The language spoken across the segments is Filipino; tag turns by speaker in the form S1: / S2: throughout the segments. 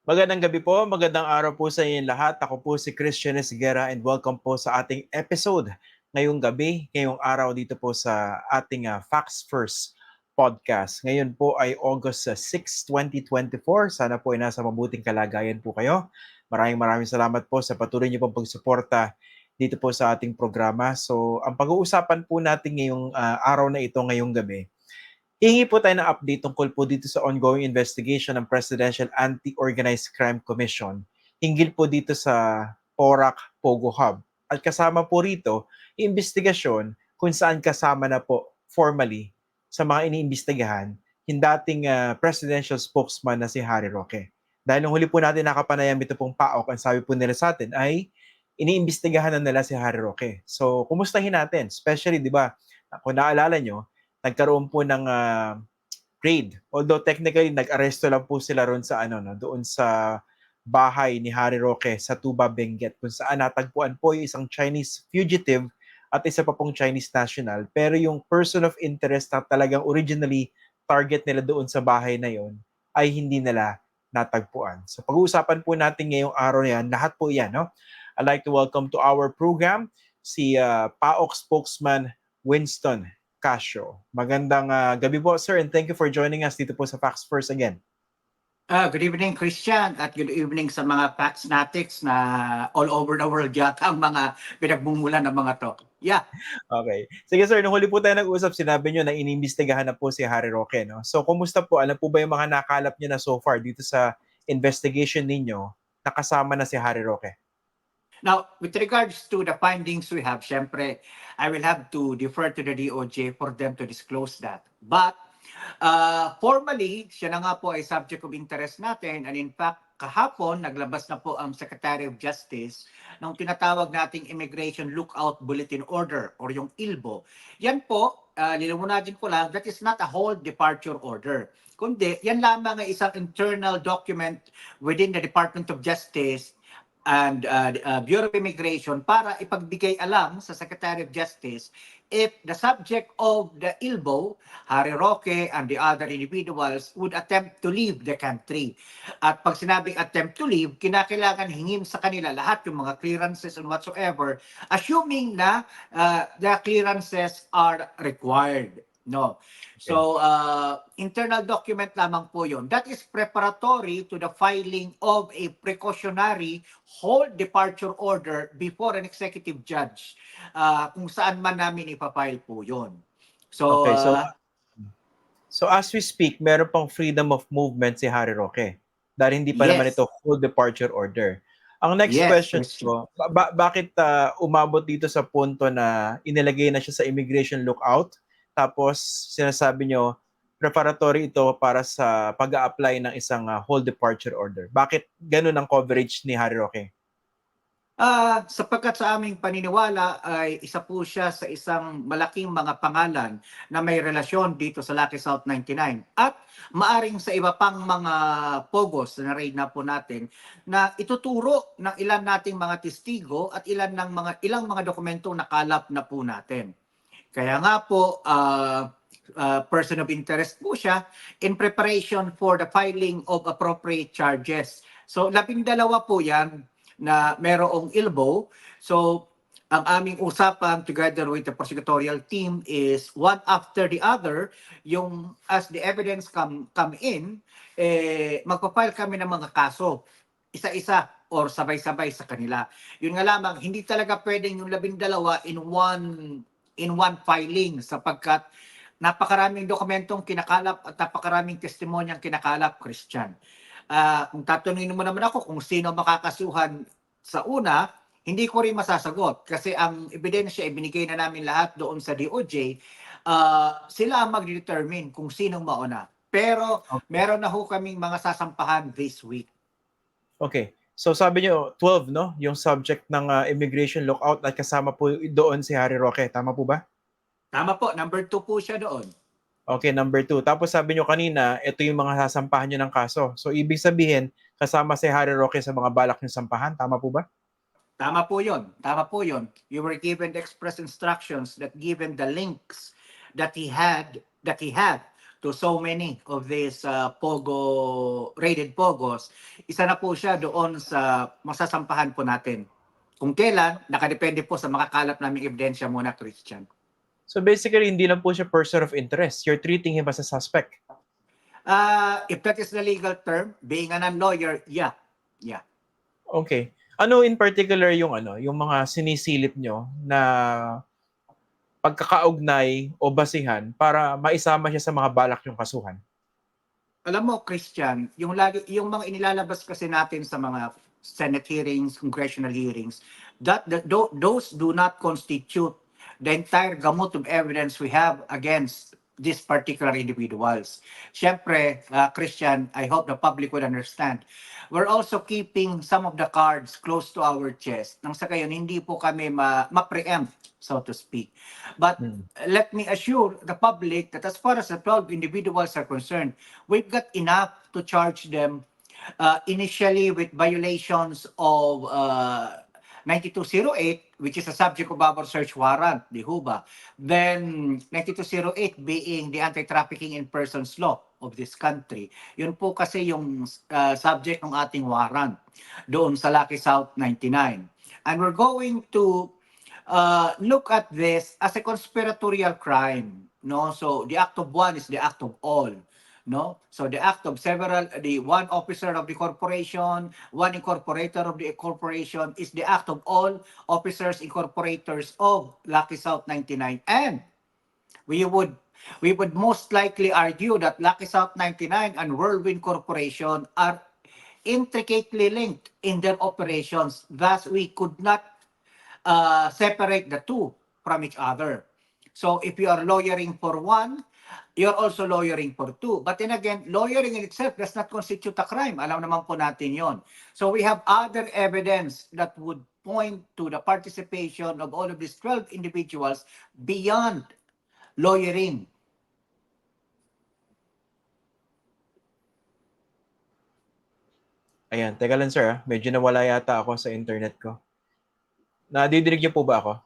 S1: Magandang gabi po, magandang araw po sa inyong lahat. Ako po si Christian Esguerra and welcome po sa ating episode ngayong gabi, ngayong araw dito po sa ating Facts First podcast. Ngayon po ay August 6, 2024. Sana po ay nasa mabuting kalagayan po kayo. Maraming salamat po sa patuloy niyo pong pagsuporta dito po sa ating programa. So, ang pag-uusapan po natin ngayong araw na ito, ngayong gabi, hihingi po tayo ng update tungkol po dito sa ongoing investigation ng Presidential Anti-Organized Crime Commission hinggil po dito sa PORAC Pogo Hub. At kasama po rito, investigasyon kung saan kasama na po formally sa mga iniimbestigahan yung dating presidential spokesman na si Harry Roque. Dahil nung huli po natin nakapanayam ito pong PAOK, ang sabi po nila sa atin ay iniimbestigahan na nila si Harry Roque. So, kumustahin natin? Especially, di ba, kung naalala nyo, nagkaroon po ng raid. Although technically nag-aresto lang po sila ron sa doon sa bahay ni Harry Roque sa Tuba, Benguet, kung saan natagpuan po yung isang Chinese fugitive at isa pa pong Chinese national. Pero yung person of interest na talagang originally target nila doon sa bahay na yon ay hindi nila natagpuan. So pag-uusapan po natin ngayong araw na yan, lahat po yan. No? I'd like to welcome to our program si PAOK spokesman Winston Casio. Magandang gabi po, sir, and thank you for joining us dito po sa Facts First again.
S2: Good evening, Christian, at good evening sa mga Facts Natics na all over the world yata ang mga pinagbumulan ng mga to. Yeah.
S1: Okay. Sige, sir, nung huli po tayo nag-usap, sinabi nyo na inimbestigahan na po si Harry Roque. No? So, kumusta po? Ano po ba yung mga nakalap nyo na so far dito sa investigation ninyo na kasama na si Harry Roque?
S2: Now, with regards to the findings we have, syempre, I will have to defer to the DOJ for them to disclose that. But formally, siya na nga po ay subject of interest natin, and in fact, kahapon, naglabas na po ang Secretary of Justice ng tinatawag nating Immigration Lookout Bulletin Order or yung ILBO. Yan po, nilimunatin ko lang, that is not a whole departure order. Kundi, yan lamang ay isang internal document within the Department of Justice and Bureau of Immigration para ipagbigay alam sa Secretary of Justice if the subject of the ILBO, Harry Roque and the other individuals would attempt to leave the country. At pag sinabing attempt to leave, kinakailangan hingin sa kanila lahat yung mga clearances and whatsoever, assuming na the clearances are required. No. So, internal document lamang po yun. That is preparatory to the filing of a precautionary whole departure order before an executive judge kung saan man namin ipapile po yun. So,
S1: okay, so as we speak, meron pang freedom of movement si Harry Roque dahil hindi pa naman
S2: yes.
S1: ito full departure order. Ang next question ko, bakit umabot dito sa punto na inilagay na siya sa immigration lookout? Tapos sinasabi nyo, preparatory ito para sa pag-a-apply ng isang whole departure order. Bakit ganun ang coverage ni Harry Roque?
S2: Sapagkat sa aming paniniwala ay isa po siya sa isang malaking mga pangalan na may relasyon dito sa Lucky South 99 at maaring sa iba pang mga pogos na raid na po natin na ituturo ng ilan nating mga testigo at ilang mga dokumentong nakalap na po natin. Kaya nga po person of interest po siya in preparation for the filing of appropriate charges. So 12 po yan na merong ILBO. So, ang aming usapan together with the prosecutorial team is one after the other, yung as the evidence come in, magpapile kami ng mga kaso, isa-isa or sabay-sabay sa kanila. Yun nga lamang, hindi talaga pwedeng yung 12 in one filing sapagkat napakaraming dokumentong kinakalap at napakaraming testimonyang kinakalap, Christian. Kung tatanungin mo naman ako kung sino makakasuhan sa una, hindi ko rin masasagot kasi ang ebidensya ibinigay na namin lahat doon sa DOJ. Sila ang mag-determine kung sinong mauna. Pero meron na ho kaming mga sasampahan this week.
S1: Okay. So sabi niyo 12, no? Yung subject ng immigration lookout at kasama po doon si Harry Roque. Tama po ba?
S2: Tama po. Number 2 po siya doon.
S1: Okay, number 2. Tapos sabi nyo kanina, ito yung mga sasampahan nyo ng kaso. So, ibig sabihin, kasama si Harry Roque sa mga balak nyo sampahan. Tama po ba?
S2: Tama po yun. Tama po yun. You were given the express instructions that given the links that he had to so many of these raided pogos, isa na po siya doon sa masasampahan po natin. Kung kailan, nakadepende po sa makakalap naming ebidensya muna, Christian.
S1: So basically, hindi lang po siya person of interest. You're treating him as a suspect.
S2: If that is the legal term, being a non-lawyer, yeah.
S1: Okay. Ano in particular yung mga sinisilip nyo na pagkakaugnay o basihan para maisama siya sa mga balak yung kasuhan?
S2: Alam mo, Christian, yung mga inilalabas kasi natin sa mga Senate hearings, congressional hearings, those do not constitute the entire gamut of evidence we have against these particular individuals. Siyempre, Christian, I hope the public would understand. We're also keeping some of the cards close to our chest nang sa gayon hindi po kami ma-preempt, so to speak. But let me assure the public that as far as the 12 individuals are concerned, we've got enough to charge them initially with violations of 9208, which is a subject of our search warrant, the HUBA. Then 9208 being the anti-trafficking in persons law of this country. Yun po kasi yung subject ng ating warrant doon sa Lucky South 99. And we're going to look at this as a conspiratorial crime. No, so the act of one is the act of all. No, so the act of the one officer of the corporation, one incorporator of the corporation is the act of all officers, incorporators of Lucky South 99. And we would most likely argue that Lucky South 99 and Whirlwind Corporation are intricately linked in their operations. Thus, we could not separate the two from each other. So if you are lawyering for one, you're also lawyering for two. But then again, lawyering in itself does not constitute a crime. Alam naman po natin yon. So we have other evidence that would point to the participation of all of these 12 individuals beyond lawyering.
S1: Ayan, teka lang sir, medyo nawala yata ako sa internet ko. Nadidinig niyo po ba ako?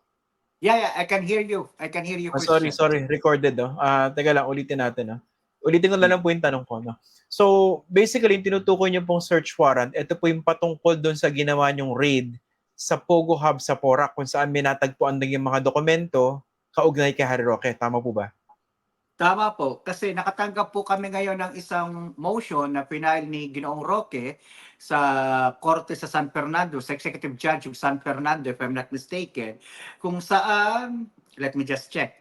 S2: Yeah, I can hear you. I can hear you,
S1: Sorry,
S2: Christian.
S1: recorded, no? Teka lang, ulitin natin, no? Ulitin ko na lang po yung tanong ko, no? So, basically, yung tinutukoy niyo pong search warrant, ito po yung patungkol doon sa ginawa niyong raid sa Pogo Hub sa Porac, kung saan may natagpuan din yung mga dokumento kaugnay kay Harry Roque. Tama po ba?
S2: Tama po, kasi nakatanggap po kami ngayon ng isang motion na pinile ni Ginoong Roque sa Korte sa San Fernando, sa Executive Judge of San Fernando, if I'm not mistaken, kung saan, let me just check.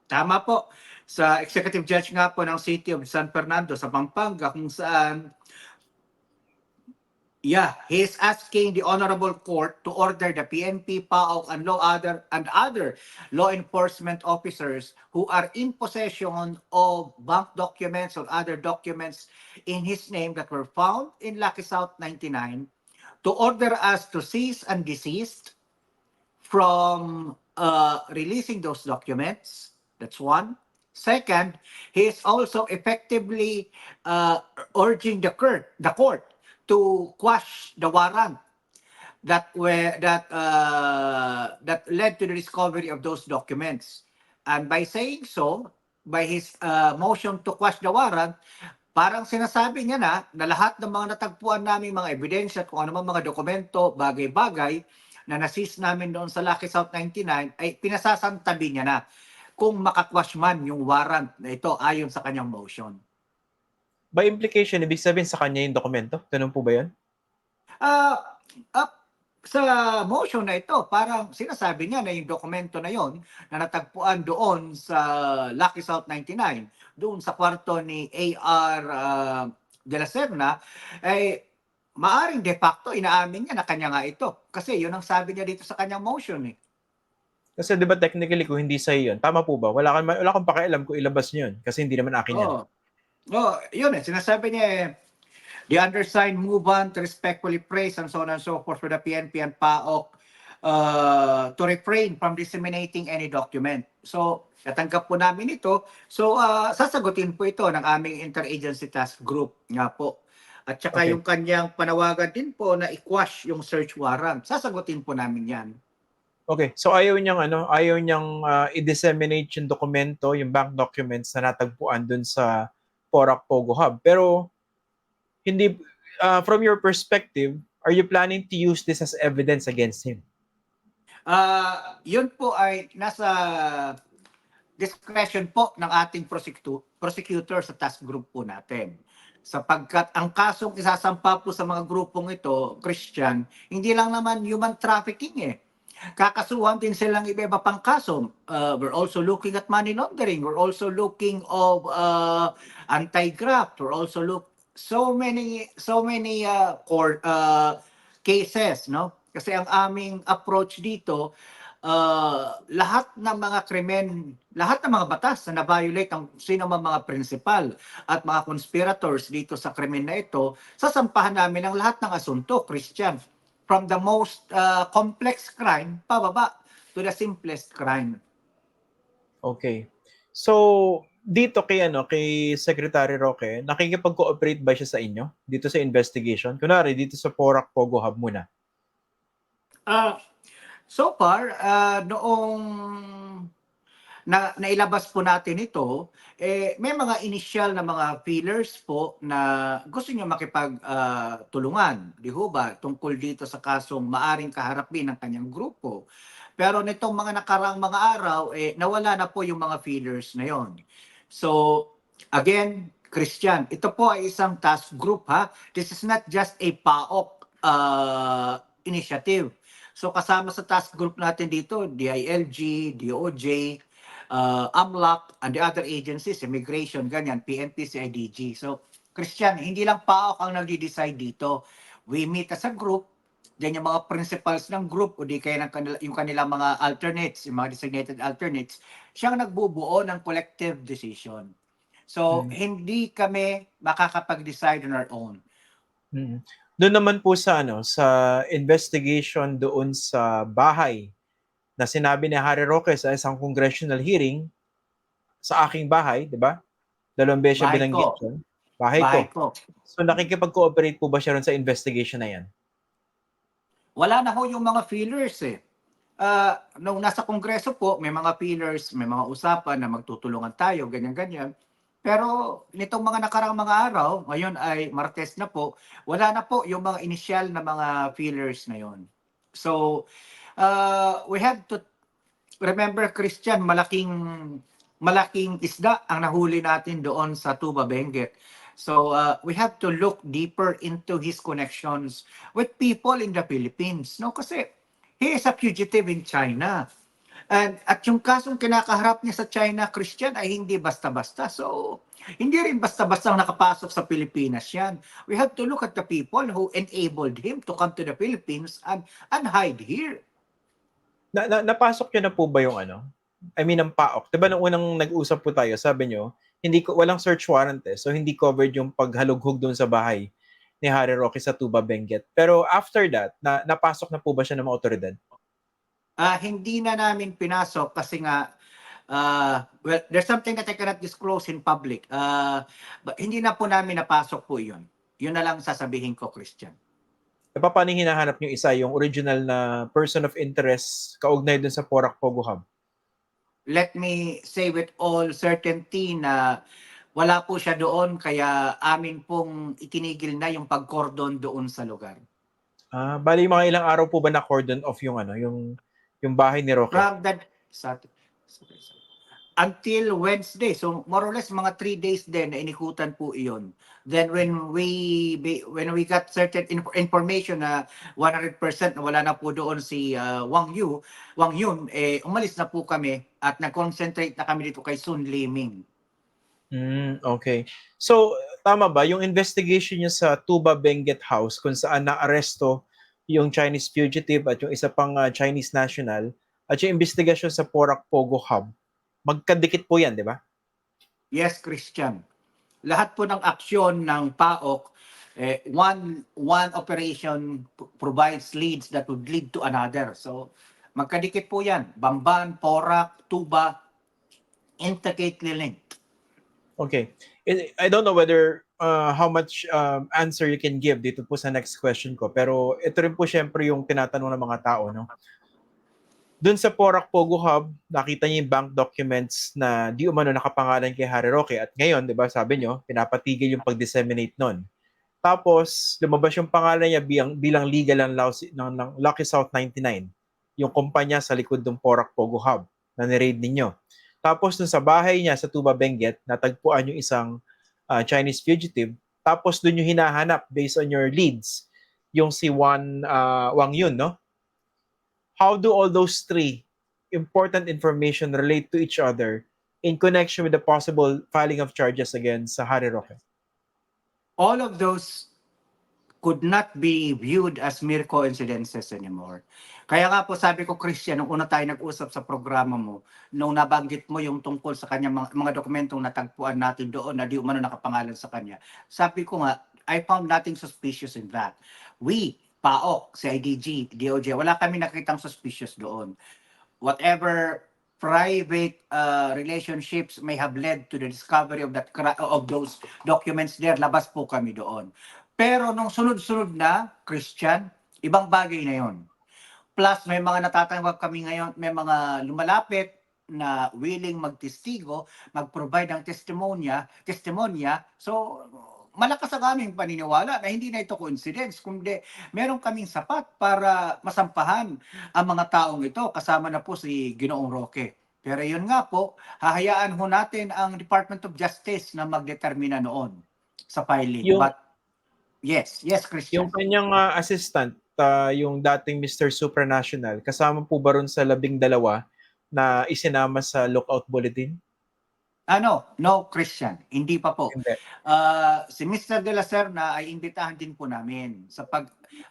S2: Tama po, sa Executive Judge nga po ng City of San Fernando sa Pampanga, kung saan he is asking the Honorable Court to order the PNP, PAOK, and other law enforcement officers who are in possession of bank documents or other documents in his name that were found in Lucky South 99 to order us to cease and desist from releasing those documents. That's one. Second, he is also effectively urging the court to quash the warrant that led to the discovery of those documents. And by saying so, by his motion to quash the warrant, parang sinasabi niya na lahat ng mga natagpuan namin mga ebidensya, kung ano mga dokumento, bagay-bagay na nasis namin doon sa Lucky South 99 ay pinasasantabi niya na kung makakwash man yung warrant na ito ayon sa kanyang motion.
S1: By implication, ibig sabihin sa kanya yung dokumento? Ganun po ba yun?
S2: Sa motion na ito, parang sinasabi niya na yung dokumento na yon na natagpuan doon sa Lucky South 99, doon sa kwarto ni A.R. De la Serna, ay maaring de facto inaamin niya na kanya nga ito. Kasi yun ang sabi niya dito sa kanyang motion eh.
S1: Kasi di ba technically kung hindi sa'yo yun, tama po ba? Wala kang pakialam kung ilabas niyo yun kasi hindi naman akin yan.
S2: Yun eh. Sinasabi niya the undersigned move on to respectfully praise and so on and so forth for the PNP and PAOK to refrain from disseminating any document. So, natanggap po namin ito. So, sasagutin po ito ng aming interagency task group nga po. At saka yung kanyang panawagan din po na i-quash yung search warrant. Sasagutin po namin yan.
S1: Okay, so ayaw niyang i-disseminate yung dokumento, yung bank documents na natagpuan dun sa Porac Pogo Hub. Pero hindi from your perspective, are you planning to use this as evidence against him?
S2: Yun po ay nasa discretion po ng ating prosecutor sa task group po natin. Sapagkat ang kasong isasampa po sa mga grupong ito, Christian, hindi lang naman human trafficking eh. Kakasuhan din silang iba-iba pang kaso. We're also looking at money laundering. We're also looking of anti-graft. We're also so many court cases, no? Kasi ang aming approach dito, lahat ng mga krimen, lahat ng mga batas na na-violate ang sino man mga principal at mga conspirators dito sa krimen na ito, sasampahan namin ang lahat ng asunto, Christian. From the most complex crime, pababa to the simplest crime.
S1: Okay. So, dito kay Secretary Roque, nakikipag-cooperate ba siya sa inyo dito sa investigation? Kunwari, dito sa Porac Pogo Hub muna.
S2: So far, noong nailabas po natin ito, may mga initial na mga feelers po na gusto niya makipag-tulungan, di ho ba, tungkol dito sa kasong maaring kaharapin ng kanyang grupo. Pero nitong mga nakaraang mga araw, nawala na po yung mga feelers na yon. So, again, Christian, ito po ay isang task group ha. This is not just a PAOK initiative. So kasama sa task group natin dito, DILG, DOJ, AMLAC, and the other agencies, immigration, ganyan, PNP, CIDG. So, Christian, hindi lang PAOK ang nagde-decide dito. We meet as a group, then yung mga principals ng group, o di kaya yung kanilang mga alternates, yung mga designated alternates, siyang nagbubuo ng collective decision. So, hindi kami makakapag-decide on our own.
S1: Doon naman po sa investigation doon sa bahay na sinabi ni Harry Roque sa isang congressional hearing sa aking bahay, di ba? 2 beses siya
S2: Bahay
S1: binanggit
S2: ko.
S1: yun. Bahay
S2: Bahay
S1: ko.
S2: ko.
S1: So nakikipag-cooperate po ba siya ron sa investigation na yan?
S2: Wala na ho yung mga feelers eh. Nung nasa kongreso po, may mga feelers, may mga usapan na magtutulungan tayo, ganyan-ganyan. Pero nitong mga nakaraang mga araw, ngayon ay Martes na po, wala na po yung mga initial na mga feelers na yon. So, we have to remember, Christian, malaking isda ang nahuli natin doon sa Tuba Benguet. So we have to look deeper into his connections with people in the Philippines. No, kasi he is a fugitive in China. At yung kasong kinakaharap niya sa China, Christian, ay hindi basta-basta. So, hindi rin basta-basta nakapasok sa Pilipinas yan. We have to look at the people who enabled him to come to the Philippines and hide here.
S1: Napasok niyo na po ba yung ang PAOK? Diba nung unang nag-usap po tayo, sabi niyo, walang search warrant so hindi covered yung paghalughog doon sa bahay ni Harry Roque sa Tuba Benguet. Pero after that, napasok na po ba siya ng mga otoridad?
S2: Hindi na namin pinasok kasi nga, well, there's something that I cannot disclose in public. But hindi na po namin napasok po yun. Yun na lang sasabihin ko, Christian.
S1: Paano hinahanap niyo isa, yung original na person of interest kaugnay dun sa Porac Pogo Hub?
S2: Let me say with all certainty na wala po siya doon, kaya amin pong itinigil na yung pag-cordon doon sa lugar.
S1: Bali mga ilang araw po ba na cordon off yung yung bahay ni Roque?
S2: From that, until Wednesday. So more or less mga 3 days din na inikutan po iyon. Then when we got certain information na 100% na wala na po doon si Wang Yun, umalis na po kami at nag-concentrate na kami dito kay Sun Liming.
S1: Okay. So tama ba yung investigation niya sa Tuba Benguet House kung saan naaresto yung Chinese fugitive at yung isa pang Chinese national at yung investigasyon sa Porac Pogo Hub, magkadikit po yan, di ba?
S2: Yes, Christian. Lahat po ng aksyon ng PAOK, one operation provides leads that would lead to another. So, magkadikit po yan. Bamban, Porac, Tuba, intricately linked.
S1: Okay. I don't know whether how much answer you can give dito po sa next question ko. Pero ito rin po syempre yung tinatanong ng mga tao, no? Doon sa Porac Pogo Hub, nakita niyo yung bank documents na di umano nakapangalan kay Harry Roque at ngayon, 'di ba, sabi niyo, pinapatigil yung pag-disseminate noon. Tapos lumabas yung pangalan niya bilang legal ng Lucky South 99, yung kumpanya sa likod ng Porac Pogo Hub na ni-raid ninyo. Tapos dun sa bahay niya sa Tuba Benguet, natagpuan yung isang Chinese fugitive. Tapos dun yung hinahanap based on your leads, yung si Wang Yun, no? How do all those three important information relate to each other in connection with the possible filing of charges against Harry Roque?
S2: All of those could not be viewed as mere coincidences anymore. Kaya nga po sabi ko, Christian, nung una tayo nag-usap sa programa mo, nung nabanggit mo yung tungkol sa kanya mga dokumentong natagpuan natin doon na di umano nakapangalan sa kanya, sabi ko nga, I found nothing suspicious in that. We, PAOK, CIDG, DOJ, wala kami nakitang suspicious doon. Whatever private relationships may have led to the discovery of those documents there, labas po kami doon. Pero nung sunod-sunod na, Christian, ibang bagay na yon. Plus, may mga natatanggap kami ngayon, may mga lumalapit na willing magtestigo, mag-provide ng testimonya. So, malakas ang aming paniniwala na hindi na ito coincidence, kundi meron kaming sapat para masampahan ang mga taong ito, kasama na po si Ginoong Roque. Pero yun nga po, hahayaan ho natin ang Department of Justice na magdetermina noon sa filing.
S1: Yung
S2: But yes,
S1: yung
S2: Christian.
S1: kanyang assistant, yung dating Mr. Supranational, kasama po ba ron sa 12 na isinama sa lookout bulletin?
S2: No, Christian, hindi pa po.
S1: Hindi.
S2: Si Mr. De La Serna ay imbitahan din po namin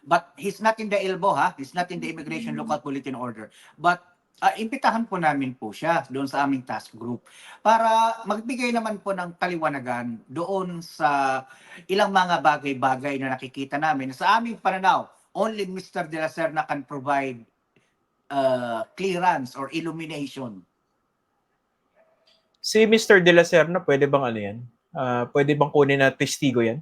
S2: but he's not in the ILBO, ha? He's not in the Immigration Lookout Bulletin Order. But imbitahan po namin po siya doon sa aming task group para magbigay naman po ng paliwanagan doon sa ilang mga bagay-bagay na nakikita namin. Sa aming pananaw, only Mr. De La Serna can provide clearance or illumination.
S1: Si Mr. De La Serna, pwede bang ano yan? Pwede bang kunin na testigo yan?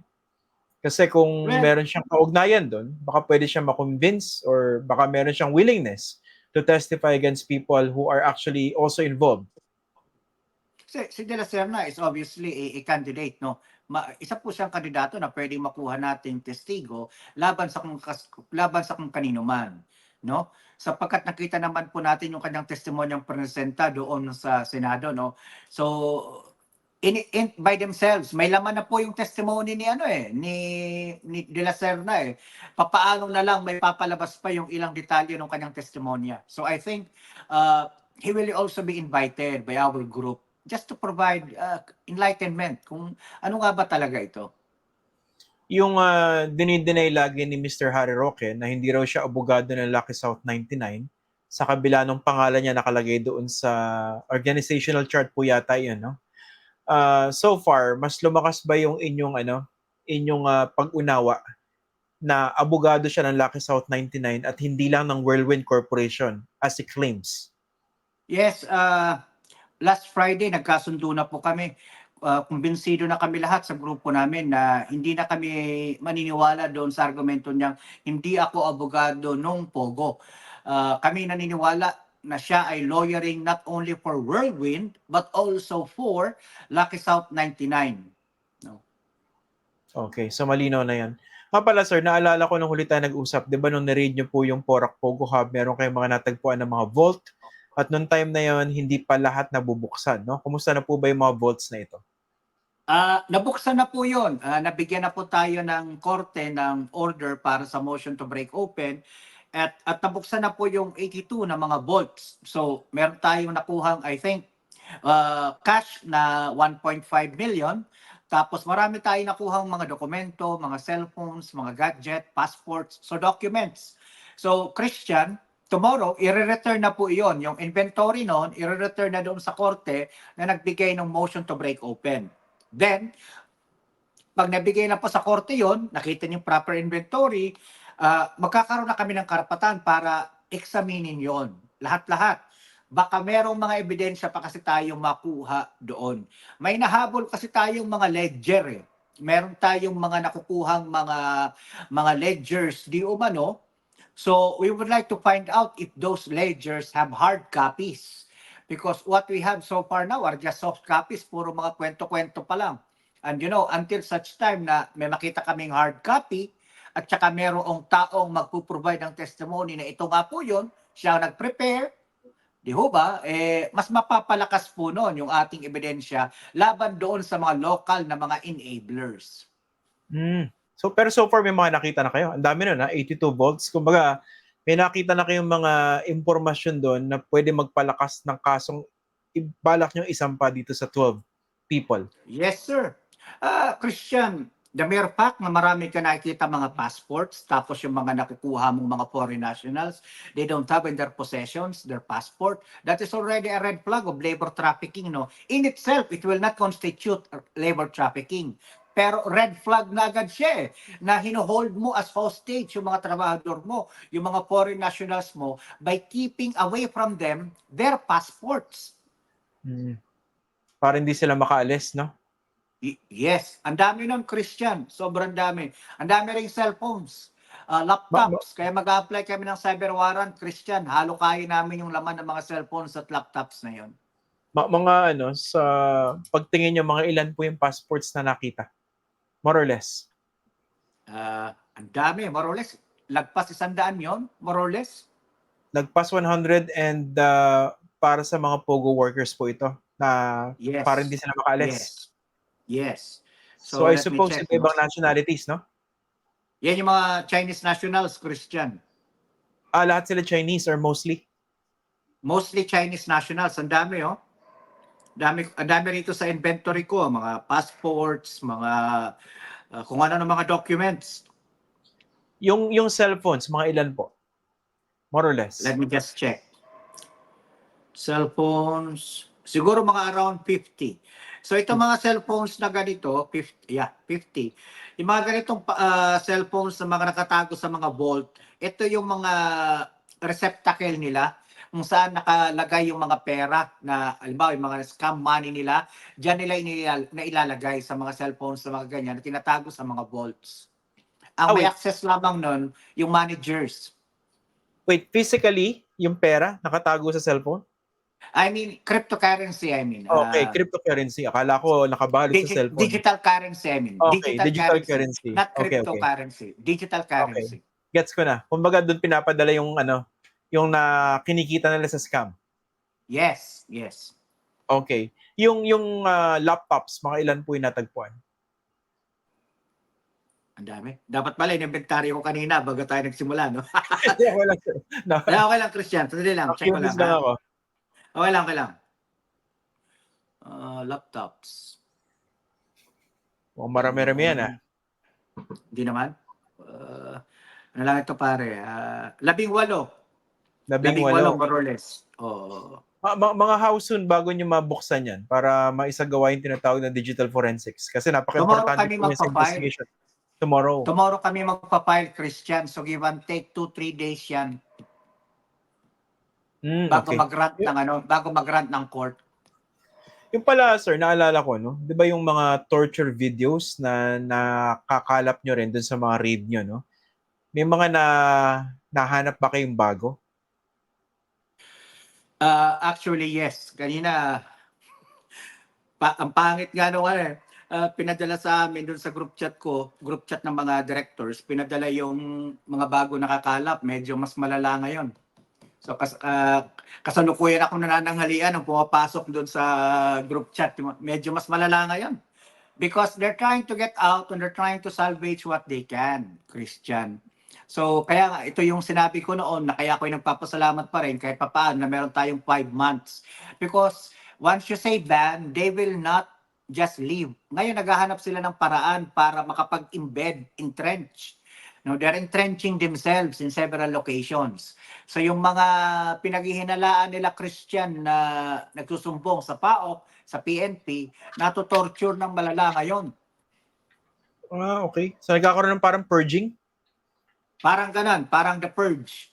S1: Kasi kung meron siyang kaugnayan doon, baka pwede siyang makonvince or baka meron siyang willingness to testify against people who are actually also involved.
S2: Si De La Serna is obviously a candidate, no? Isa po siyang kandidato na pwedeng makuha nating testigo laban sa kung kanino man, no? Sapagkat nakita naman po natin yung kanyang testimonyang presenta doon sa Senado, no? So by themselves, may laman na po yung testimony ni De La Serna eh. Papaano na lang may papalabas pa yung ilang detalye ng kanyang testimonya. So I think he will also be invited by our group just to provide enlightenment kung ano nga ba talaga ito.
S1: Yung dinideny lagi ni Mr. Harry Roque na hindi raw siya abogado ng Lucky South 99, sa kabila ng pangalan niya nakalagay doon sa organizational chart po yata yun, no? So far, mas lumakas ba yung inyong pag-unawa na abogado siya ng Lucky South 99 at hindi lang ng Whirlwind Corporation as he claims?
S2: Yes, last Friday nagkasundo na po kami. Kumbinsido na kami lahat sa grupo namin na hindi na kami maniniwala doon sa argumento niyang hindi ako abogado nung Pogo. Kami naniniwala na siya ay lawyering not only for Whirlwind but also for Lucky South 99. No?
S1: Okay, so malinaw na yan. Nga pala sir, naalala ko nung huli tayo nag-usap, di ba nung na-read nyo po yung Porac Pogo Hub, meron kayong mga natagpuan ng mga vault, at nung time na yon hindi pa lahat nabubuksan, no? Kumusta na po ba yung mga vaults na ito?
S2: Nabuksan na po yun. Nabigyan na po tayo ng korte ng order para sa motion to break open at nabuksan na po yung 82 na mga vaults. So, meron tayong nakuhang, I think, cash na 1.5 million. Tapos marami tayong nakuhang mga dokumento, mga cellphones, mga gadget, passports, so documents. So, Christian, tomorrow, i-return na po iyon. Yung inventory noon, i-return na doon sa korte na nagbigay ng motion to break open. Then, pag nabigay na po sa korte yon, nakita niyo proper inventory, magkakaroon na kami ng karapatan para examinin yon. Lahat-lahat. Baka merong mga ebidensya pa kasi tayong makuha doon. May nahabol kasi tayong mga ledger eh. Meron tayong mga nakukuhang mga ledgers di umano. So we would like to find out if those ledgers have hard copies. Because what we have so far now are just soft copies, puro mga kwento-kwento pa lang. And until such time na may makita kaming hard copy, at saka merong taong magpo-provide ng testimony na ito nga po yun, siya ang nag-prepare, di ho ba, mas mapapalakas po noon yung ating ebidensya laban doon sa mga local na mga enablers.
S1: Pero so far may mga nakita na kayo. Ang dami nun, 82 volts. Kumbaga, may nakita na kayong mga impormasyon doon na pwede magpalakas ng kasong balak nyo isampa dito sa 12 people.
S2: Yes, sir. Christian, the mere fact na marami ka nakikita mga passports, tapos yung mga nakukuha mong mga foreign nationals, they don't have in their possessions their passport, that is already a red flag of labor trafficking, no? In itself, it will not constitute labor trafficking. Pero red flag na agad siya na hino-hold mo as hostage yung mga trabahador mo, yung mga foreign nationals mo, by keeping away from them their passports.
S1: Para hindi sila makaalis, no?
S2: Yes, ang dami nun, Christian. Sobrang dami. Ang dami rin cellphones, laptops. Kaya mag-apply kami ng cyber warrant, Christian. Halo kaya namin yung laman ng mga cellphones at laptops na yun.
S1: Mga sa pagtingin nyo, mga ilan po yung passports na nakita? More or less.
S2: Ang dami, more or less. Lagpas 100 yon, more or less.
S1: Lagpas 100 and para sa mga POGO workers po ito na
S2: Yes.
S1: para hindi sila makaalis.
S2: Yes.
S1: So I suppose ibang nationalities, no?
S2: Yan yung mga Chinese nationals, Christian.
S1: Lahat sila Chinese or mostly?
S2: Mostly Chinese nationals. Ang dami, oh. Ang dami rito sa inventory ko, mga passports, mga kung ano ng mga documents.
S1: Yung cellphones, mga ilan po? More or less.
S2: Let me just check. Cellphones, siguro mga around 50. So itong mga cellphones na ganito, 50. Yung mga ganitong cellphones na mga nakatago sa mga vault, ito yung mga receptacle nila kung saan nakalagay yung mga pera na, halimbawa, yung mga scam money nila, dyan nila ilalagay sa mga cellphones na mga ganyan, na tinatago sa mga vaults. Ang may access lamang nun, yung managers.
S1: Wait, physically, yung pera nakatago sa cellphone?
S2: I mean, cryptocurrency,
S1: Okay, cryptocurrency. Akala ko nakabalot sa cellphone.
S2: Digital currency,
S1: Okay, digital currency.
S2: Not
S1: Okay.
S2: cryptocurrency. Digital currency.
S1: Okay. Gets ko na. Kumbaga doon pinapadala yung yung na kinikita nila sa scam.
S2: Yes.
S1: Okay. Yung laptops, mga ilan po yung natagpuan?
S2: Ang dami. Dapat pala in-inventory ko kanina bago tayo nagsimula, no?
S1: Okay lang, sir. No.
S2: Okay lang, Christian. Sandali lang. Check ko lang.
S1: Ako.
S2: Okay lang. Laptops.
S1: Marami-rami yan,
S2: Hindi naman. Ano lang ito, pare? 18. 18, more or less.
S1: Mga how soon bago nyo mabuksan yan para maisagawa yung tinatawag na digital forensics? Kasi napaka-importante po yung investigation. Tomorrow
S2: kami magpa-file, Christian. So give and take 2-3 days yan. Bago mag-grant ng court.
S1: Yung pala, sir, naalala ko, no? 'Di ba yung mga torture videos na nakakalap nyo rin dun sa mga raid nyo, no? May mga nahanap ba kayong bago?
S2: Actually, yes. Kanina, ang pangit nga nung pinadala sa amin dun sa group chat ng mga directors, pinadala yung mga bago nakakalap, medyo mas malala ngayon. So kasalukuyan ako nanananghalian ng pumapasok dun sa group chat, medyo mas malala ngayon. Because they're trying to get out and they're trying to salvage what they can, Christian. So kaya nga, ito yung sinabi ko noon na kaya ako nagpapasalamat pa rin kahit papaano na meron tayong 5 months. Because once you say ban, they will not just leave. Ngayon, naghahanap sila ng paraan para makapag-embed, entrench. No, they're entrenching themselves in several locations. So yung mga pinaghihinalaan nila, Christian, na nagsusumbong sa PAOK, sa PNP, nato-torture ng malala ngayon.
S1: Okay. So nagkakaroon ng parang purging?
S2: Parang ganun, parang the purge.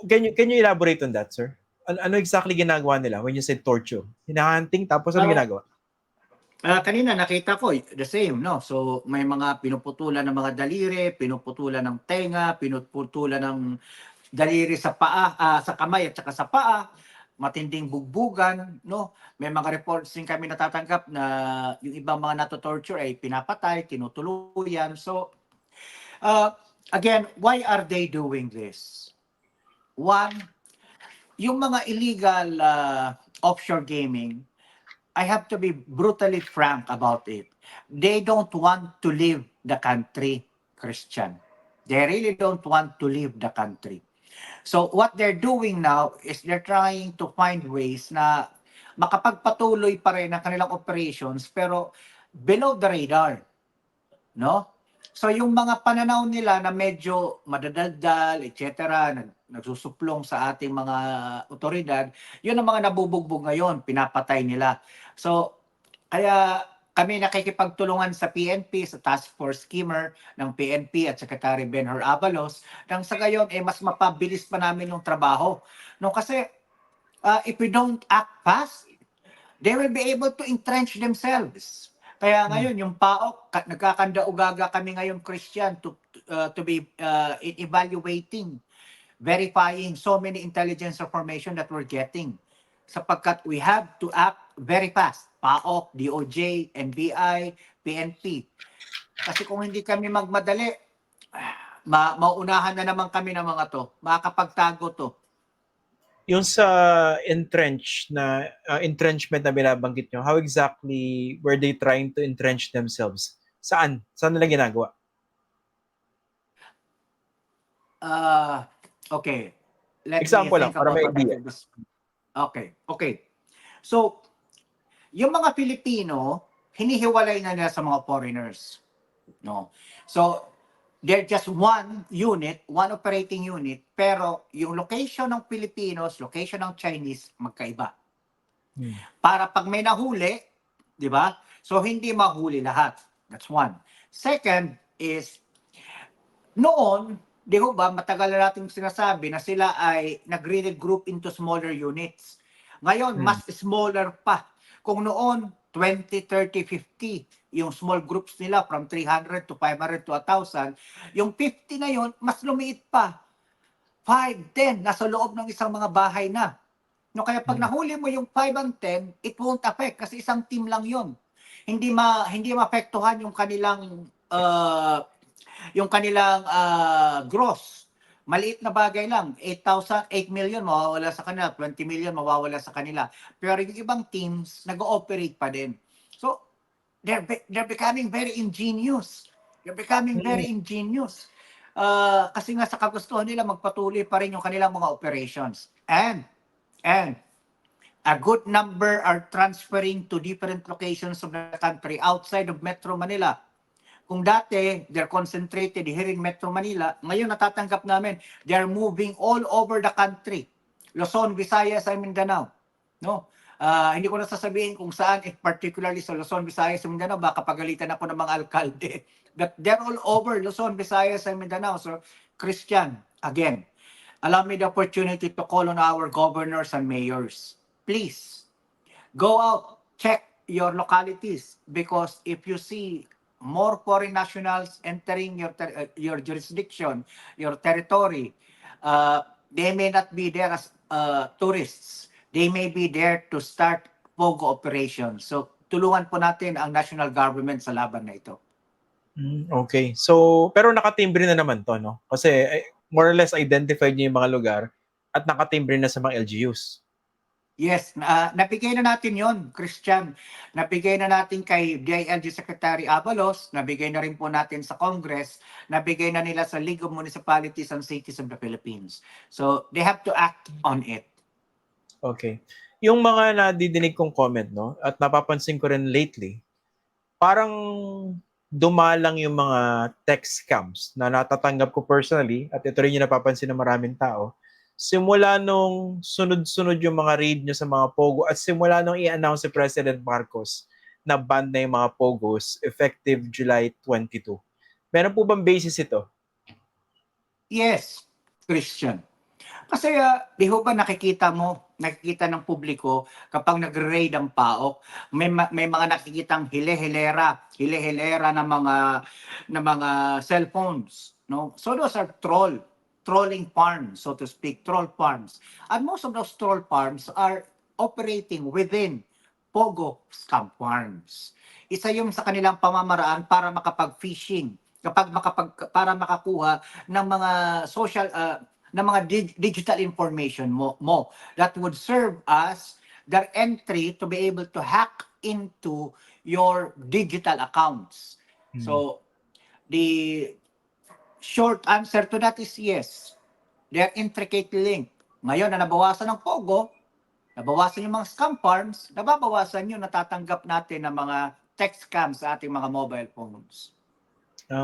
S1: Can you elaborate on that, sir? Ano exactly ginagawa nila when you say torture? Hinahunting, tapos ano ginagawa?
S2: Kanina nakita ko the same, no? So may mga pinuputulan ng mga daliri, pinuputulan ng tenga, pinuputulan ng daliri sa paa, sa kamay at saka sa paa, matinding bugbugan, no? May mga reports din kami natatanggap na yung ibang mga nato-torture ay pinapatay, tinutuluyan. So again, why are they doing this? One, yung mga illegal offshore gaming, I have to be brutally frank about it. They don't want to leave the country, Christian. They really don't want to leave the country. So what they're doing now is they're trying to find ways na makapagpatuloy pa rin ang kanilang operations pero below the radar, no? So yung mga pananaw nila na medyo madadaldal, etc., nagsusuplong sa ating mga otoridad, yun ang mga nabubugbog ngayon, pinapatay nila. So kaya kami nakikipagtulungan sa PNP, sa Task Force Schemer ng PNP at Secretary Benhur Abalos, nang sa gayon mas mapabilis pa namin yung trabaho. No, kasi if we don't act fast, they will be able to entrench themselves. Kaya ngayon, yung PAOK, nagkakanda-ugaga kami ngayon, Christian, to be evaluating, verifying so many intelligence information that we're getting. Sapagkat we have to act very fast. PAOK, DOJ, NBI, PNP. Kasi kung hindi kami magmadali, maunahan na naman kami ng mga to. Makakapagtago to.
S1: Yung sa entrenchment na binabanggit nyo, how exactly were they trying to entrench themselves? Saan? Saan nila ginagawa?
S2: Okay. Let
S1: Example
S2: me
S1: lang,
S2: think
S1: para
S2: about
S1: may
S2: what I
S1: idea.
S2: can Okay. So, yung mga Pilipino, hinihiwalay na nila sa mga foreigners. No? So, they're just one unit, one operating unit, pero yung location ng Filipinos, location ng Chinese, magkaiba. Para pag may nahuli, di ba? So, hindi mahuli lahat. That's one. Second is, noon, di ho ba, matagal na natin sinasabi na sila ay nagre-regroup into smaller units. Ngayon, mas smaller pa. Kung noon, 20, 30, 50, yung small groups nila from 300 to 500 to 1,000, yung 50 na yun, mas lumiit pa. 5, 10, nasa loob ng isang mga bahay na. No, kaya pag nahuli mo yung 5 and 10, it won't affect kasi isang team lang yun. Hindi maapektuhan yung kanilang gross. Maliit na bagay lang, 8 million mawawala sa kanila, 20 million mawawala sa kanila. Pero yung ibang teams nag-ooperate pa din. So they're becoming very ingenious. Kasi nga sa kagustuhan nila magpatuloy pa rin yung kanilang mga operations. And a good number are transferring to different locations of the country outside of Metro Manila. Kung dati, they're concentrated here in Metro Manila, ngayon natatanggap namin, they're moving all over the country. Luzon, Visayas, and Mindanao. No? Hindi ko na sasabihin kung saan, particularly sa Luzon, Visayas, and Mindanao, baka pagalitan ako ng mga alkalde. But they're all over Luzon, Visayas, and Mindanao. So, Christian, again, allow me the opportunity to call on our governors and mayors. Please, go out, check your localities, because if you see more foreign nationals entering your jurisdiction, your territory, they may not be there as tourists. They may be there to start POGO operations. So, tulungan po natin ang national government sa laban na ito.
S1: Okay. So, pero nakatimbre na naman to, no? Kasi more or less identified niyo yung mga lugar at nakatimbre na sa mga LGUs.
S2: Yes, nabigay na natin yon, Christian. Nabigay na natin kay DILG Secretary Abalos, nabigay na rin po natin sa Congress, nabigay na nila sa League of Municipalities and Cities of the Philippines. So, they have to act on it.
S1: Okay. Yung mga nadidinig kong comment, no? At napapansin ko rin lately, parang dumalang yung mga text scams na natatanggap ko personally at ito rin yung napapansin ng maraming tao. Simula nung sunod-sunod yung mga raid nyo sa mga Pogo at simula nung i-announce si President Marcos na ban na yung mga Pogos effective July 22. Meron po bang basis ito?
S2: Yes, Christian. Kasi di ho ba nakikita mo, nakikita ng publiko kapag nagre-raid ang PAOK. May mga nakikitang hile-hilera ng mga cellphones, no? So those are trolling farms, so to speak, troll farms. And most of those troll farms are operating within Pogo scam farms. Isa yung sa kanilang pamamaraan para makapag-phishing, para makakuha ng mga digital information mo that would serve as their entry to be able to hack into your digital accounts.
S1: Mm.
S2: So the short answer to that is yes. They're intricately linked. Ngayon na nabawasan ng Pogo, nabawasan yung mga scam farms, nababawasan yung natatanggap natin ng mga text scams sa ating mga mobile phones.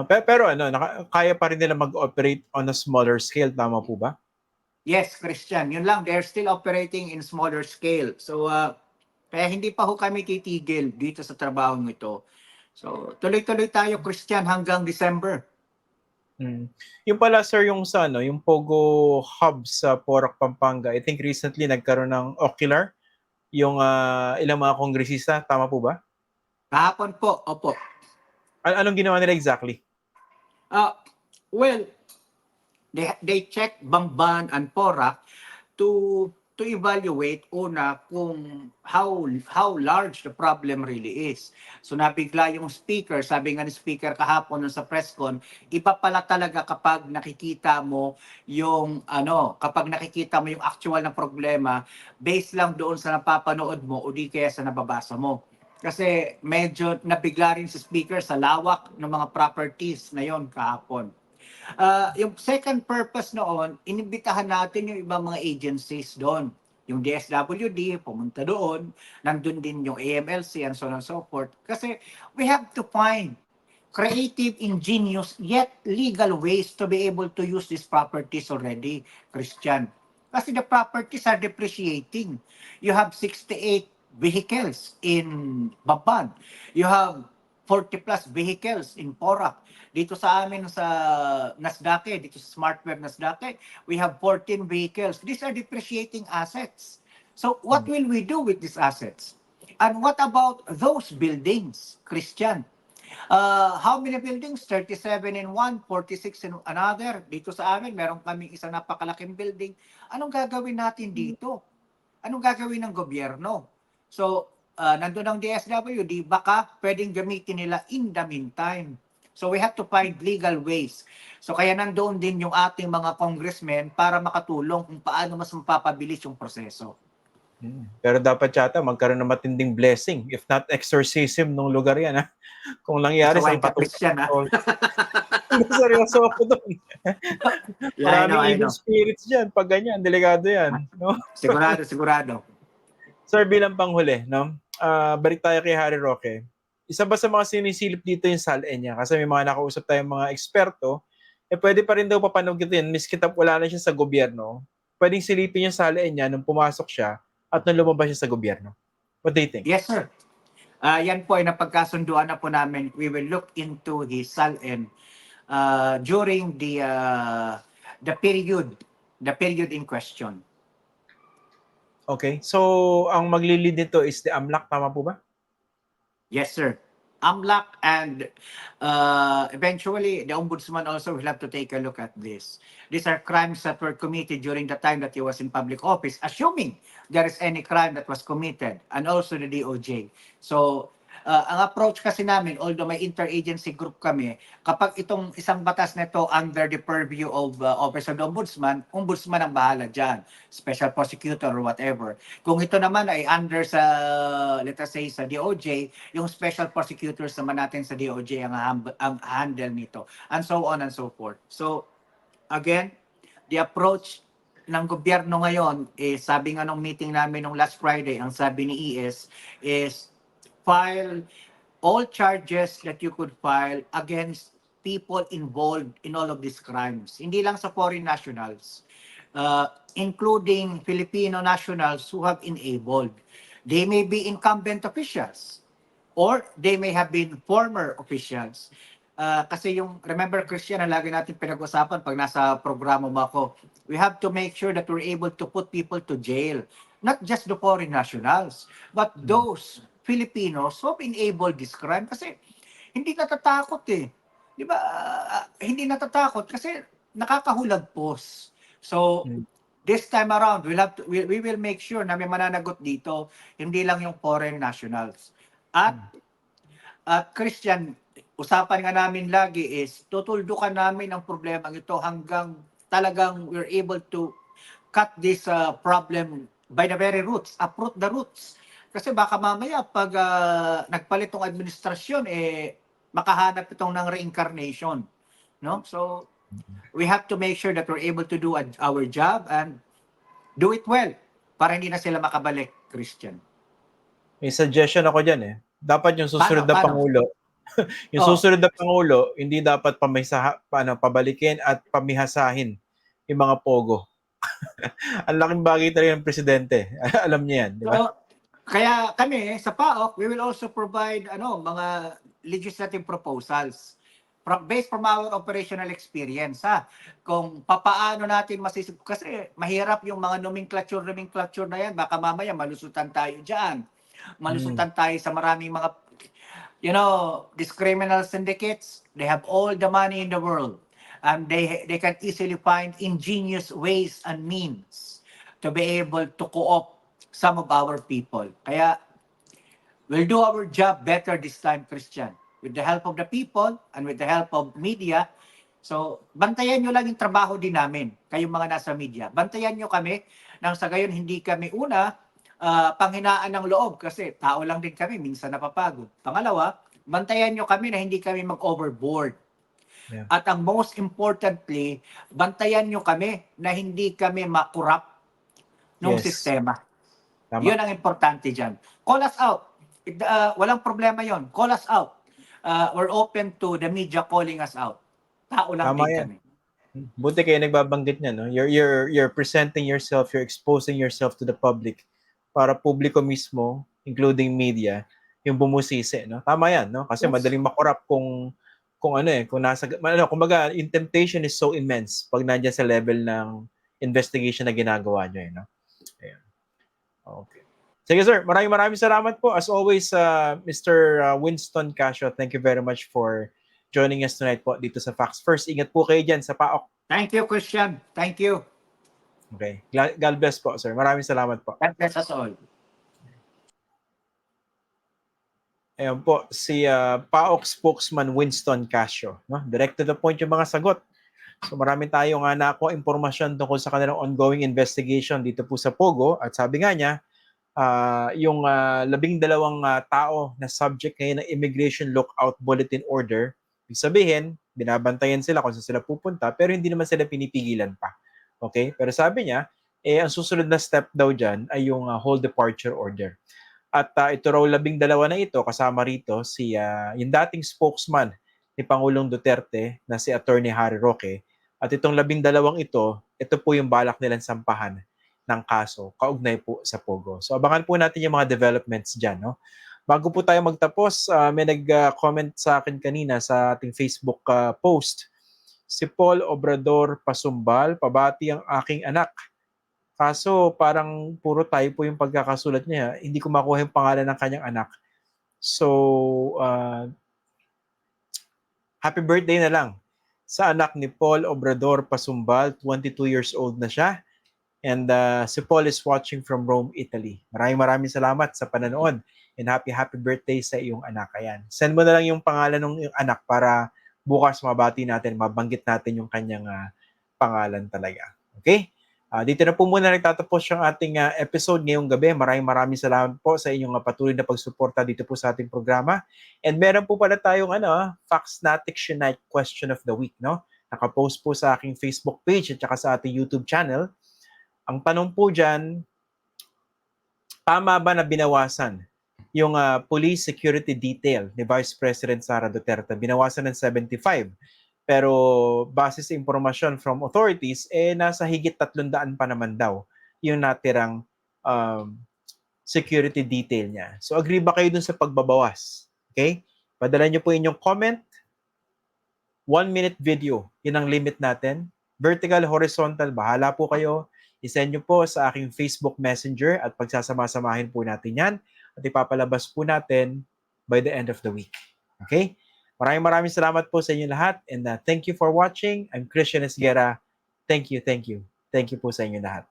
S1: Pero ano, kaya pa rin nila mag-operate on a smaller scale, tama po ba?
S2: Yes, Christian. Yun lang, they're still operating in smaller scale. So, kaya hindi pa ho kami titigil dito sa trabaho ito. So, tuloy-tuloy tayo, Christian, hanggang December.
S1: Mm. Yung pala sir, yung sa ano, yung Pogo Hub sa Porac, Pampanga, I think recently nagkaroon ng Ocular, yung ilang mga kongresista, tama po ba?
S2: Kahapon po, opo.
S1: Anong ginawa nila exactly?
S2: Well, they check Bamban and Porac to evaluate una kung how large the problem really is. So nabigla yung speaker, sabi nga ni speaker kahapon sa press con, iba pala talaga kapag nakikita mo yung actual na problema based lang doon sa napapanood mo o di kaya sa nababasa mo. Kasi medyo nabigla rin si speaker sa lawak ng mga properties na yon kahapon. Yung second purpose noon, inimbitahan natin yung ibang mga agencies doon. Yung DSWD, pumunta doon. Nandun din yung AMLC and so on and so forth. Kasi we have to find creative, ingenious, yet legal ways to be able to use these properties already, Christian. Kasi the properties are depreciating. You have 68 vehicles in Baban. You have 40 plus vehicles in Porac. Dito sa amin sa Nasdaqe, dito sa SmartWeb Nasdaqe, we have 14 vehicles. These are depreciating assets. So what will we do with these assets? And what about those buildings, Christian? How many buildings? 37 in one, 46 in another. Dito sa amin, meron kaming isang napakalaking building. Anong gagawin natin dito? Anong gagawin ng gobyerno? So, nandun ang DSWD, baka pwedeng gamitin nila in the meantime. So we have to find legal ways. So kaya nandoon din yung ating mga congressmen para makatulong kung paano mas mapapabilis yung proseso.
S1: Pero dapat yata magkaroon ng matinding blessing, if not exorcism nung lugar yan. Ha? Kung nangyari sa
S2: Christian, ha?
S1: Seryoso ako doon.
S2: Yeah,
S1: Maraming
S2: I
S1: evil
S2: know.
S1: spirits dyan. Pag ganyan, delikado yan. No?
S2: Sigurado.
S1: Sir, bilang panghuli, no? Balik tayo kay Harry Roque. Isa ba sa mga sinisilip dito yung SALE niya? Kasi may mga nakausap tayong mga eksperto, pwede pa rin daw papanugin miski wala na siya sa gobyerno. Pwedeng silipin yung SALE niya nung pumasok siya at nung lumabas siya sa gobyerno. What do you think?
S2: Yes, sir. Yan po ay napagkasunduan na po namin. We will look into his SALN during the period in question.
S1: Okay. So, ang maglilid nito is the AMLAC, tama po ba?
S2: Yes, sir. AMLAC and eventually the Ombudsman also will have to take a look at this. These are crimes that were committed during the time that he was in public office, assuming there is any crime that was committed, and also the DOJ. So, ang approach kasi namin, although may interagency group kami, kapag itong isang batas nito under the purview of Office of the Ombudsman, Ombudsman ang bahala dyan, special prosecutor or whatever. Kung ito naman ay under sa, let us say, sa DOJ, yung special prosecutors naman natin sa DOJ ang handle nito, and so on and so forth. So, again, the approach ng gobyerno ngayon is, sabi nga nung meeting namin nung last Friday, ang sabi ni ES is file all charges that you could file against people involved in all of these crimes. Hindi lang sa foreign nationals, including Filipino nationals who have enabled. They may be incumbent officials or they may have been former officials. Kasi remember Christian, na lagi natin pinag-usapan pag nasa programa mo ako, we have to make sure that we're able to put people to jail. not just the foreign nationals, but those Filipinos who have enabled this crime kasi hindi natatakot eh. Di ba? Hindi natatakot kasi nakakahulagpos. So,
S1: Mm.
S2: this time around, we will make sure na may mananagot dito, hindi lang yung foreign nationals. At Christian, usapan nga namin lagi is tutuldukan namin ang problemang ito hanggang talagang we're able to cut this problem by the very roots, uproot the roots. Kasi baka mamaya pag nagpalit tong administrasyon, makahanap itong ng reincarnation. No? So, we have to make sure that we're able to do our job and do it well para hindi na sila makabalik, Christian.
S1: May suggestion ako dyan eh. Dapat yung susunod na
S2: Paano?
S1: Pangulo, yung
S2: Oh,
S1: susunod na Pangulo, hindi dapat pabalikin at pamihasahin yung mga pogo. Ang laking bagay talaga ng presidente. Alam niya yan, di ba?
S2: so, kaya kami sa PAOK, we will also provide mga legislative proposals based from our operational experience kung papaano natin kasi mahirap yung mga nomenclature na yan, baka mamaya malusutan tayo diyan. Malusutan tayo sa maraming mga these criminal syndicates, they have all the money in the world and they can easily find ingenious ways and means to be able to co-opt some of our people. Kaya we'll do our job better this time, Christian, with the help of the people and with the help of media. So, bantayan nyo lang yung trabaho din namin, kayong mga nasa media. Bantayan nyo kami nang sa gayon hindi kami panghinaan ng loob kasi tao lang din kami, minsan napapagod. Pangalawa, bantayan nyo kami na hindi kami mag-overboard.
S1: Yeah.
S2: At ang most importantly, bantayan nyo kami na hindi kami makurap ng sistema.
S1: Tama.
S2: Yun ang importante dyan. Call us out. Walang problema yon. Call us out. We're open to the media calling us out. Tao lang
S1: Tama
S2: din
S1: yan.
S2: kami.
S1: Buti kayo nagbabanggit niya, no? You're presenting yourself, you're exposing yourself to the public para publiko mismo, including media, yung bumusisi, no? Tama yan, no? Kasi
S2: Yes.
S1: madaling makorap kung kumbaga, yung temptation is so immense pag nandiyan sa level ng investigation na ginagawa nyo, no? Ayan. Okay. Sige sir, maraming salamat po. As always, Mr. Winston Casio, thank you very much for joining us tonight po dito sa Facts First. Ingat po kayo dyan sa PAOK.
S2: Thank you, Christian. Thank you.
S1: Okay. God bless po, sir. Maraming salamat po.
S2: God bless us all.
S1: Ayan po, si PAOK spokesman Winston Casio. No? Direct to the point yung mga sagot. So marami tayo nga na ako impormasyon tungkol sa kanilang ongoing investigation dito po sa Pogo. At sabi nga niya, yung 12 tao na subject ngayon ng Immigration Lookout Bulletin Order, ibig sabihin, binabantayan sila kung saan sila pupunta, pero hindi naman sila pinipigilan pa. Okay? Pero sabi niya, ang susunod na step daw dyan ay yung whole departure order. At ito raw 12 na ito, kasama rito si yung dating spokesman ni Pangulong Duterte na si Attorney Harry Roque. At itong 12 ito po yung balak nilang sampahan ng kaso, kaugnay po sa Pogo. So abangan po natin yung mga developments dyan. No? Bago po tayo magtapos, may nag-comment sa akin kanina sa ating Facebook post. Si Paul Obrador Pasumbal, pabati ang aking anak. Kaso parang puro typo yung pagkakasulat niya. Hindi ko makuha yung pangalan ng kanyang anak. So, happy birthday na lang sa anak ni Paul Obrador Pasumbal. 22 years old na siya. And si Paul is watching from Rome, Italy. Maraming salamat sa panonood. And happy birthday sa iyong anak. Ayan. Send mo na lang yung pangalan ng iyong anak para bukas mabati natin, mabanggit natin yung kanyang pangalan talaga. Okay? Dito na po muna nagtatapos yung ating episode ngayong gabi. Maraming salamat po sa inyong patuloy na pagsuporta dito po sa ating programa. And meron po pala tayong Faxnatics Unite Question of the Week. No? Nakapost po sa aking Facebook page at saka sa ating YouTube channel. Ang tanong po dyan, tama ba na binawasan yung police security detail ni Vice President Sara Duterte? Binawasan ng 75. Pero base sa impormasyon from authorities, nasa higit 300 pa naman daw yung natirang security detail niya. So agree ba kayo dun sa pagbabawas? Okay? Padala nyo po inyong comment. 1-minute video. Yun ang limit natin. Vertical, horizontal, bahala po kayo. isend nyo po sa aking Facebook Messenger at pagsasama-samahin po natin yan at ipapalabas po natin by the end of the week. Okay? Maraming salamat po sa inyo lahat and thank you for watching. I'm Christian Esguera. Thank you. Thank you po sa inyo lahat.